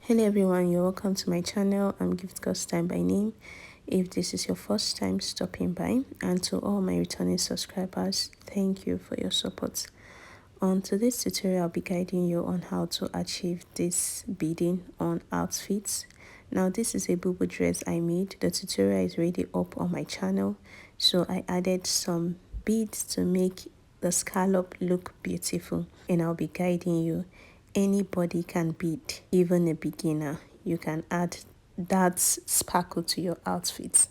Hello everyone, you're welcome to my channel. I'm Gift God's Time by name. If this is your first time stopping by, and to all my returning subscribers, thank you for your support. On today's tutorial, I'll be guiding you on how to achieve this beading on outfits. Now this is a boo-boo dress I made. The tutorial is already up on my channel, so I added some beads to make the scallop look beautiful, and I'll be guiding you. Anybody can bead, even a beginner. You can add that sparkle to your outfit.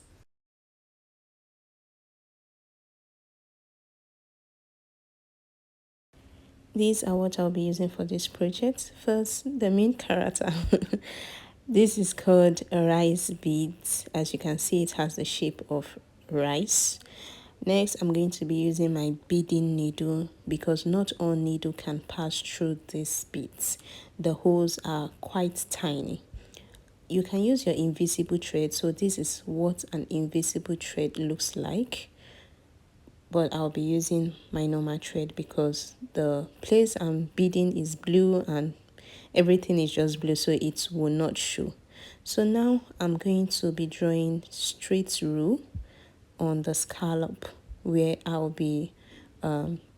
These are what I'll be using for this project. First, the main character. This is called a rice beads. As you can see, it has the shape of rice. Next, I'm going to be using my beading needle because not all needle can pass through these beads. The holes are quite tiny. You can use your invisible thread. So this is what an invisible thread looks like, but I'll be using my normal thread because the place I'm beading is blue and everything is just blue, so it will not show. So now I'm going to be drawing straight through on the scallop where I'll be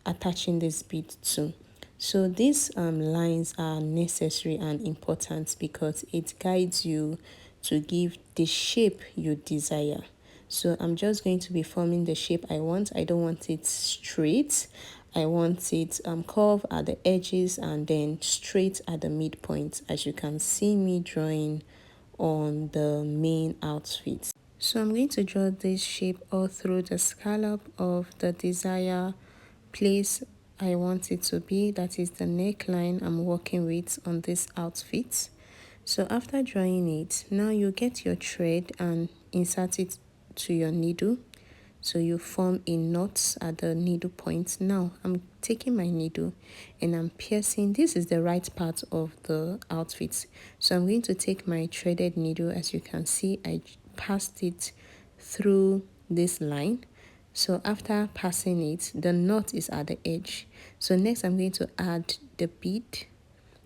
attaching this bead to. So these lines are necessary and important because it guides you to give the shape you desire. So I'm just going to be forming the shape I want. I don't want it straight. I want it curved at the edges and then straight at the midpoint, as you can see me drawing on the main outfit. So I'm going to draw this shape all through the scallop of the desired place I want it to be. That is the neckline I'm working with on this outfit. So after drawing it, now you get your thread and insert it to your needle. So you form a knot at the needle point. Now I'm taking my needle and I'm piercing. This is the right part of the outfit. So I'm going to take my threaded needle. As you can see, I passed it through this line. So after passing it, the knot is at the edge. So next I'm going to add the bead.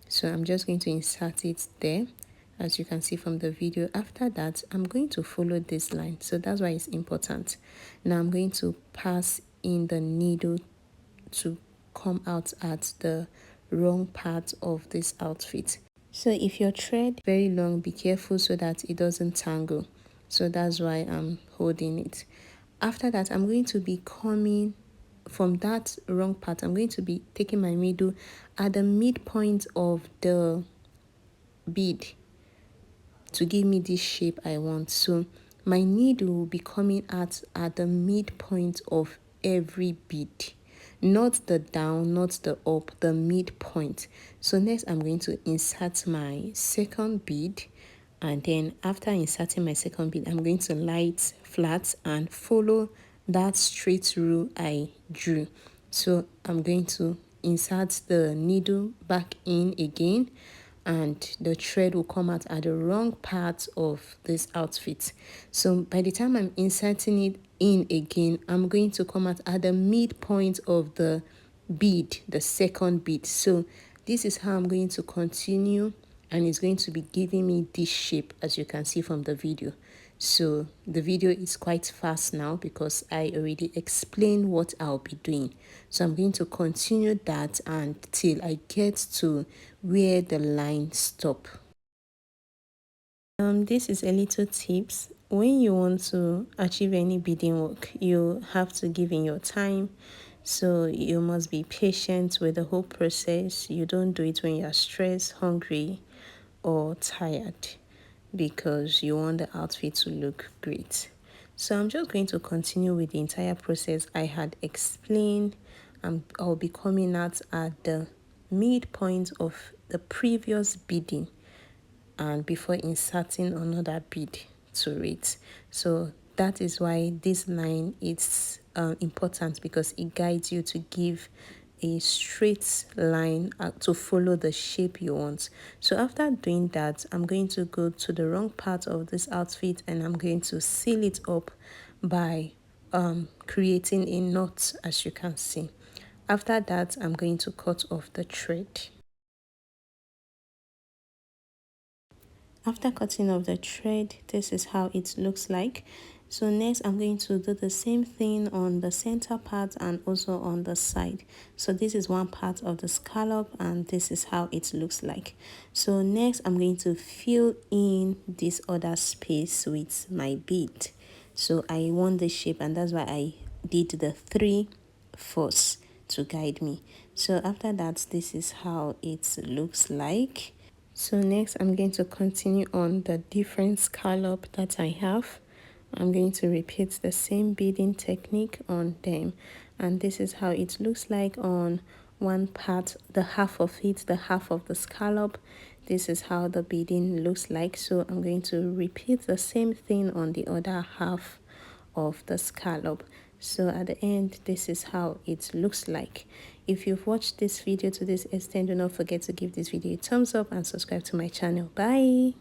So I'm just going to insert it there, as you can see from the video. After that, I'm going to follow this line. So that's why it's important. Now I'm going to pass in the needle to come out at the wrong part of this outfit. So if your thread is very long, be careful so that it doesn't tangle. So that's why I'm holding it. After that, I'm going to be coming from that wrong part. I'm going to be taking my needle at the midpoint of the bead to give me this shape I want. So my needle will be coming at the midpoint of every bead, not the down, not the up, the midpoint. So next I'm going to insert my second bead, and then after inserting my second bead, I'm going to lie it flat and follow that straight rule I drew. So I'm going to insert the needle back in again, and the thread will come out at the wrong part of this outfit. So by the time I'm inserting it in again, I'm going to come out at the midpoint of the bead, the second bead. So this is how I'm going to continue, and it's going to be giving me this shape, as you can see from the video. So the video is quite fast now because I already explained what I'll be doing. So I'm going to continue that until I get to where the lines stop. This is a little tips. When you want to achieve any beading work, you have to give in your time. So you must be patient with the whole process. You don't do it when you're stressed, hungry, or tired, because you want the outfit to look great. So I'm just going to continue with the entire process I had explained. I'll be coming out at the midpoint of the previous beading and before inserting another bead to it. So that is why this line is important, because it guides you to give a straight line to follow the shape you want. So after doing that, I'm going to go to the wrong part of this outfit and I'm going to seal it up by creating a knot, as you can see. After that, I'm going to cut off the thread. After cutting off the thread, this is how it looks like. So next I'm going to do the same thing on the center part and also on the side. So this is one part of the scallop and this is how it looks like. So next I'm going to fill in this other space with my bead. So I want the shape and that's why I did the 3 first to guide me. So after that, this is how it looks like. So next I'm going to continue on the different scallop that I have. I'm going to repeat the same beading technique on them, and this is how it looks like on one part, the half of it, the half of the scallop. This is how the beading looks like. So I'm going to repeat the same thing on the other half of the scallop. So at the end, this is how it looks like. If you've watched this video to this extent, do not forget to give this video a thumbs up and subscribe to my channel. Bye.